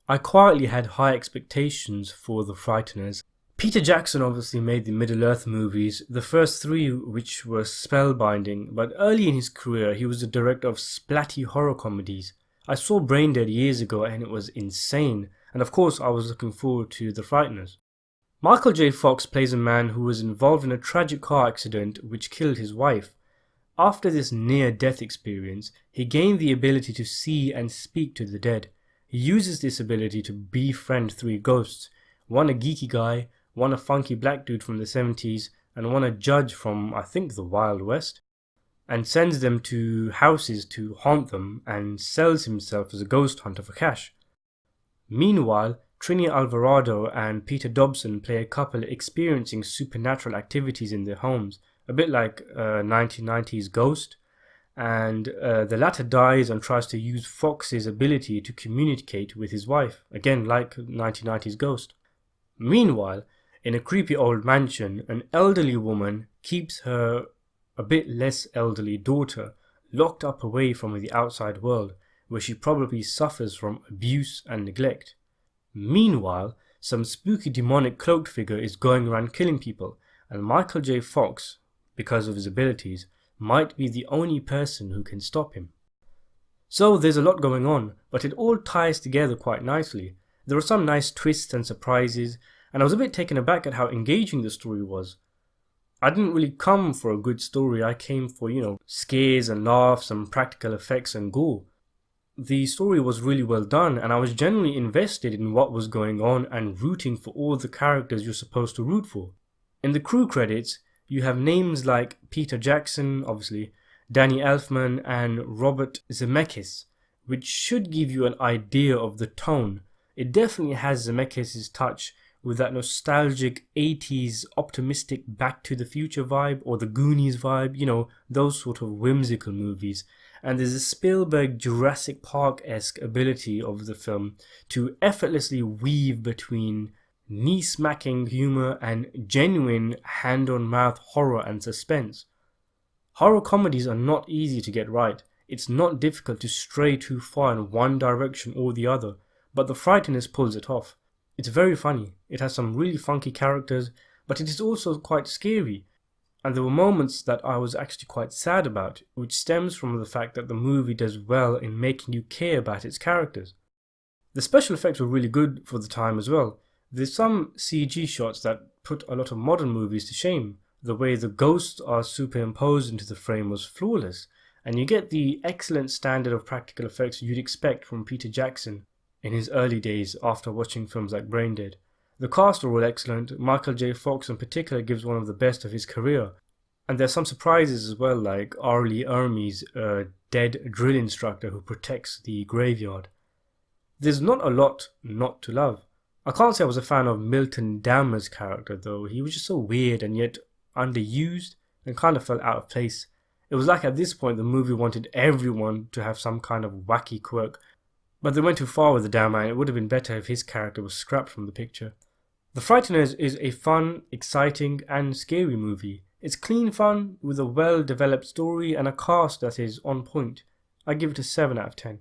I quietly had high expectations for the Frighteners. Peter Jackson obviously made the Middle-earth movies, the first three which were spellbinding, but early in his career he was the director of splatty horror comedies. I saw Braindead years ago and it was insane, and of course I was looking forward to the Frighteners. Michael J. Fox plays a man who was involved in a tragic car accident which killed his wife. After this near-death experience, he gained the ability to see and speak to the dead. He uses this ability to befriend three ghosts, one a geeky guy, one a funky black dude from the 70s, and one a judge from, I think, the Wild West, and sends them to houses to haunt them and sells himself as a ghost hunter for cash. Meanwhile, Trini Alvarado and Peter Dobson play a couple experiencing supernatural activities in their homes, a bit like 1990s Ghost, and the latter dies and tries to use Fox's ability to communicate with his wife, again like 1990s Ghost. Meanwhile, in a creepy old mansion, an elderly woman keeps her a bit less elderly daughter locked up away from the outside world, where she probably suffers from abuse and neglect. Meanwhile, some spooky demonic cloaked figure is going around killing people, and Michael J. Fox, because of his abilities, might be the only person who can stop him. So there's a lot going on, but it all ties together quite nicely. There are some nice twists and surprises, and I was a bit taken aback at how engaging the story was. I didn't really come for a good story, I came for, scares and laughs and practical effects and gore. The story was really well done, and I was genuinely invested in what was going on and rooting for all the characters you're supposed to root for. In the crew credits, you have names like Peter Jackson, obviously, Danny Elfman and Robert Zemeckis, which should give you an idea of the tone. It definitely has Zemeckis' touch with that nostalgic 80s optimistic Back to the Future vibe or the Goonies vibe, those sort of whimsical movies. And there's a Spielberg Jurassic Park-esque ability of the film to effortlessly weave between knee-smacking humor and genuine hand-on-mouth horror and suspense. Horror comedies are not easy to get right. It's not difficult to stray too far in one direction or the other, but The Frighteners pulls it off. It's very funny, it has some really funky characters, but it is also quite scary, and there were moments that I was actually quite sad about, which stems from the fact that the movie does well in making you care about its characters. The special effects were really good for the time as well. There's some CG shots that put a lot of modern movies to shame. The way the ghosts are superimposed into the frame was flawless, and you get the excellent standard of practical effects you'd expect from Peter Jackson in his early days after watching films like Braindead. The cast are all excellent. Michael J. Fox in particular gives one of the best of his career. And there's some surprises as well, like R. Lee Ermey's dead drill instructor who protects the graveyard. There's not a lot not to love. I can't say I was a fan of Milton Dahmer's character though. He was just so weird and yet underused and kind of felt out of place. It was like at this point the movie wanted everyone to have some kind of wacky quirk, but they went too far with the Dahmer, and it would have been better if his character was scrapped from the picture. The Frighteners is a fun, exciting and scary movie. It's clean fun with a well developed story and a cast that is on point. I give it a 7 out of 10.